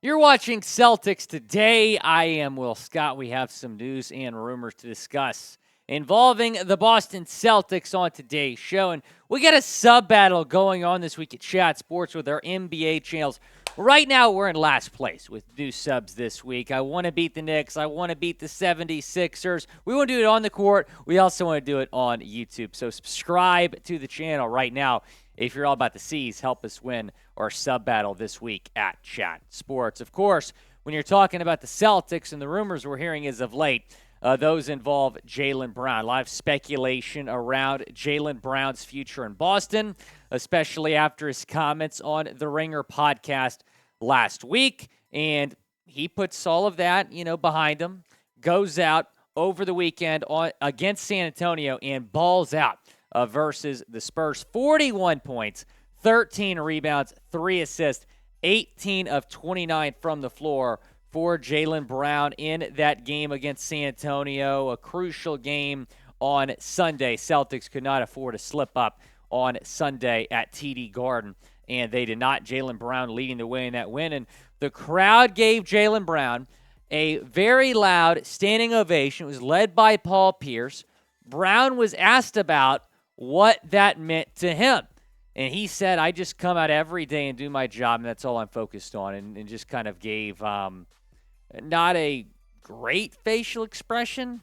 You're watching Celtics Today. I am Will Scott. We have some news and rumors to discuss involving the Boston Celtics on today's show. And we got a sub-battle going on this week at Chat Sports with our NBA channels. Right now, we're in last place with new subs this week. I want to beat the Knicks. I want to beat the 76ers. We want to do it on the court. We also want to do it on YouTube. So subscribe to the channel right now. If you're all about the C's, help us win our sub-battle this week at Chat Sports. Of course, when you're talking about the Celtics and the rumors we're hearing as of late, those involve Jaylen Brown. A lot of speculation around Jaylen Brown's future in Boston, especially after his comments on the Ringer podcast last week. And he puts all of that, behind him, goes out over the weekend against San Antonio and balls out versus the Spurs. 41 points, 13 rebounds, 3 assists, 18 of 29 from the floor for Jaylen Brown in that game against San Antonio, a crucial game on Sunday. Celtics could not afford to slip up on Sunday at TD Garden, and they did not. Jaylen Brown leading the way in that win, and the crowd gave Jaylen Brown a very loud standing ovation. It was led by Paul Pierce. Brown was asked about what that meant to him. And he said, I just come out every day and do my job, and that's all I'm focused on, and just kind of gave not a great facial expression,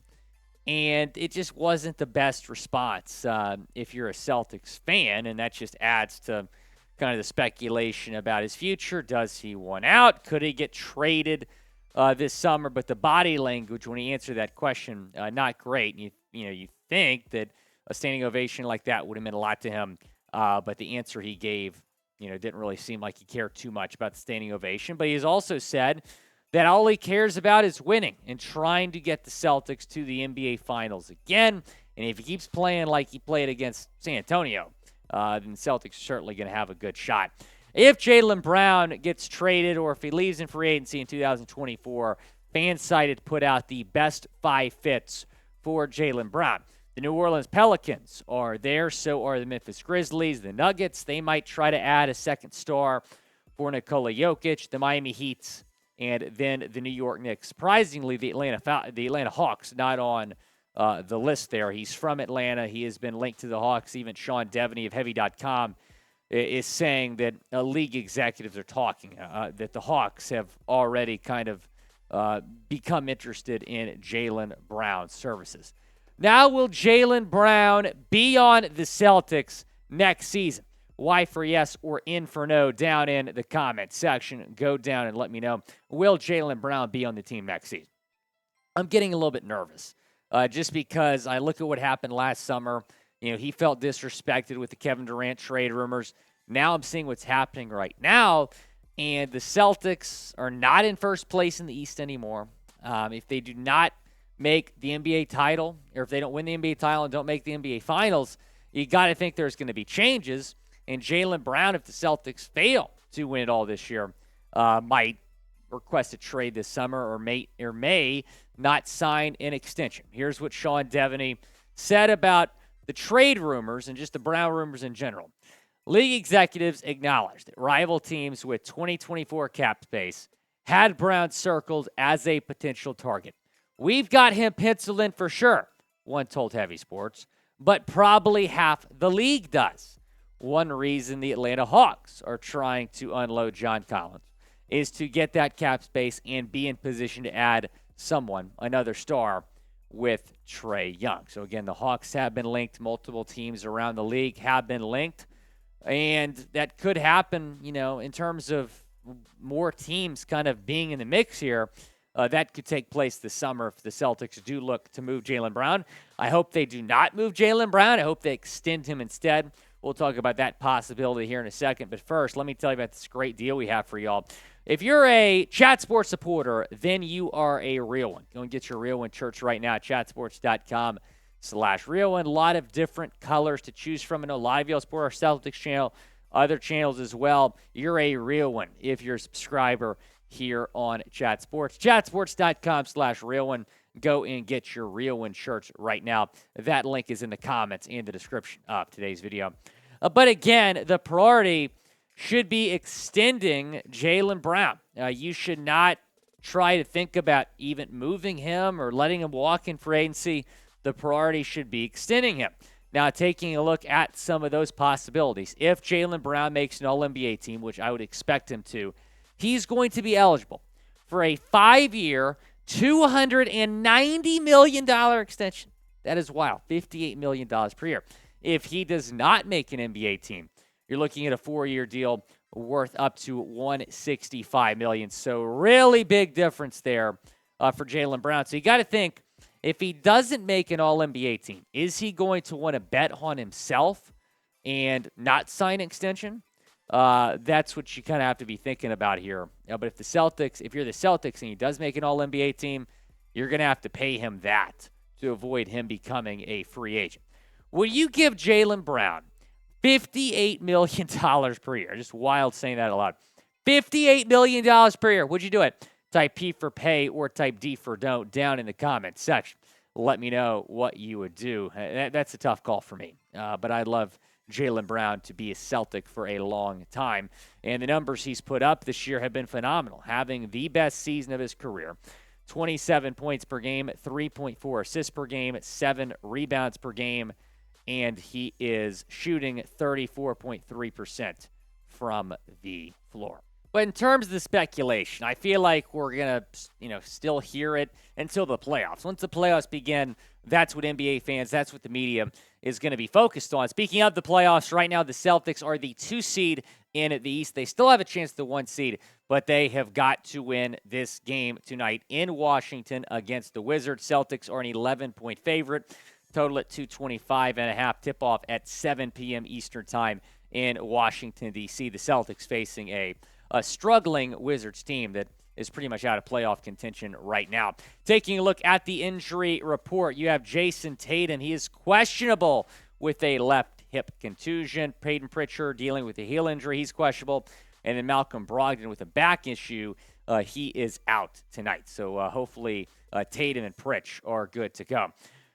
and it just wasn't the best response if you're a Celtics fan, and that just adds to kind of the speculation about his future. Does he want out? Could he get traded this summer? But the body language when he answered that question, not great. And you think that a standing ovation like that would have meant a lot to him, but the answer he gave, didn't really seem like he cared too much about the standing ovation. But he's also said that all he cares about is winning and trying to get the Celtics to the NBA Finals again. And if he keeps playing like he played against San Antonio, then the Celtics are certainly going to have a good shot. If Jaylen Brown gets traded or if he leaves in free agency in 2024, FanSided put out the best 5 fits for Jaylen Brown. The New Orleans Pelicans are there, so are the Memphis Grizzlies. The Nuggets, they might try to add a second star for Nikola Jokic. The Miami Heat, and then the New York Knicks. Surprisingly, the Atlanta Hawks not on the list there. He's from Atlanta. He has been linked to the Hawks. Even Sean Deveney of Heavy.com is saying that league executives are talking, that the Hawks have already kind of become interested in Jaylen Brown's services. Now, will Jaylen Brown be on the Celtics next season? Y for yes or in for no down in the comment section. Go down and let me know. Will Jaylen Brown be on the team next season? I'm getting a little bit nervous just because I look at what happened last summer. He felt disrespected with the Kevin Durant trade rumors. Now I'm seeing what's happening right now, and the Celtics are not in first place in the East anymore. If they do not make the NBA title, or if they don't win the NBA title and don't make the NBA Finals, you got to think there's going to be changes. And Jaylen Brown, if the Celtics fail to win it all this year, might request a trade this summer or may not sign an extension. Here's what Sean Deveney said about the trade rumors and just the Brown rumors in general. League executives acknowledged that rival teams with 2024 cap space had Brown circled as a potential target. We've got him penciled in for sure, one told Heavy Sports, but probably half the league does. One reason the Atlanta Hawks are trying to unload John Collins is to get that cap space and be in position to add someone, another star, with Trae Young. So again, the Hawks have been linked. Multiple teams around the league have been linked. And that could happen, in terms of more teams kind of being in the mix here. That could take place this summer if the Celtics do look to move Jaylen Brown. I hope they do not move Jaylen Brown. I hope they extend him instead. We'll talk about that possibility here in a second. But first, let me tell you about this great deal we have for y'all. If you're a Chat Sports supporter, then you are a real one. Go and get your real one shirts right now at chatsports.com/real one. A lot of different colors to choose from. I know a lot of y'all support our Celtics channel, other channels as well. You're a real one if you're a subscriber here on Chat Sports. Chatsports.com/real one. Go and get your Real One shirts right now. That link is in the comments and the description of today's video. But again, the priority should be extending Jaylen Brown. You should not try to think about even moving him or letting him walk in free agency. The priority should be extending him. Now, taking a look at some of those possibilities, if Jaylen Brown makes an All-NBA team, which I would expect him to, he's going to be eligible for a 5-year, $290 million extension. That is wild, $58 million per year. If he does not make an NBA team, you're looking at a 4-year deal worth up to $165 million. So really big difference there for Jaylen Brown. So you got to think, if he doesn't make an All-NBA team, is he going to want to bet on himself and not sign an extension? That's what you kind of have to be thinking about here. But if you're the Celtics and he does make an All-NBA team, you're going to have to pay him that to avoid him becoming a free agent. Would you give Jaylen Brown $58 million per year? Just wild saying that aloud. $58 million per year. Would you do it? Type P for pay or type D for don't down in the comments section. Let me know what you would do. That's a tough call for me. But I'd love Jaylen Brown to be a Celtic for a long time. And the numbers he's put up this year have been phenomenal, having the best season of his career. 27 points per game, 3.4 assists per game, 7 rebounds per game, and he is shooting 34.3% from the floor. But in terms of the speculation, I feel like we're going to, still hear it until the playoffs. Once the playoffs begin, that's what NBA fans, that's what the media is going to be focused on. Speaking of the playoffs, right now the Celtics are the 2 seed in the East. They still have a chance at the 1 seed, but they have got to win this game tonight in Washington against the Wizards. Celtics are an 11-point favorite. Total at 225.5. Tip-off at 7 p.m. Eastern time in Washington, D.C. The Celtics facing a struggling Wizards team that is pretty much out of playoff contention right now. Taking a look at the injury report, you have Jason Tatum. He is questionable with a left hip contusion. Peyton Pritchard dealing with a heel injury. He's questionable. And then Malcolm Brogdon with a back issue. He is out tonight. So hopefully Tatum and Pritch are good to go.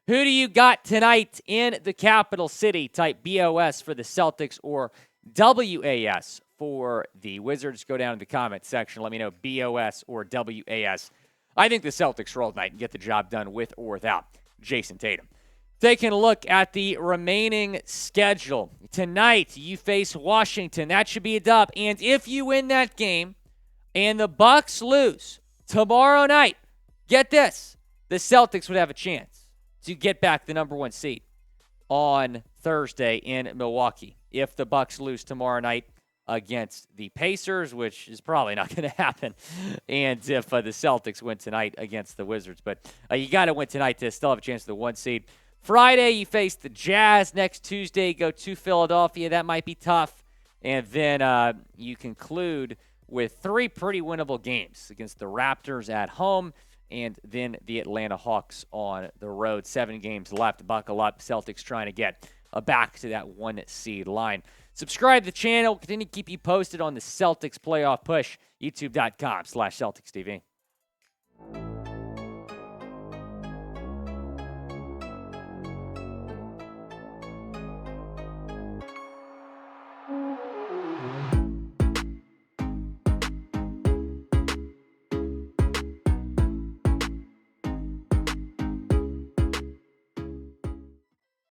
Who do you got tonight in the capital city? Type BOS for the Celtics or WAS for the Wizards. Go down in the comments section. Let me know BOS or WAS. I think the Celtics roll tonight and get the job done with or without Jason Tatum. Taking a look at the remaining schedule. Tonight, you face Washington. That should be a dub. And if you win that game and the Bucks lose tomorrow night, get this, the Celtics would have a chance to get back the number 1 seed on Thursday in Milwaukee. If the Bucks lose tomorrow night against the Pacers, which is probably not going to happen, and if the Celtics win tonight against the Wizards. But you got to win tonight to still have a chance at the 1 seed. Friday, you face the Jazz. Next Tuesday, go to Philadelphia. That might be tough. And then you conclude with 3 pretty winnable games against the Raptors at home and then the Atlanta Hawks on the road. 7 games left. Buckle up. Celtics trying to get back to that 1 seed line. Subscribe to the channel. Continue to keep you posted on the Celtics playoff push. YouTube.com/CelticsTV.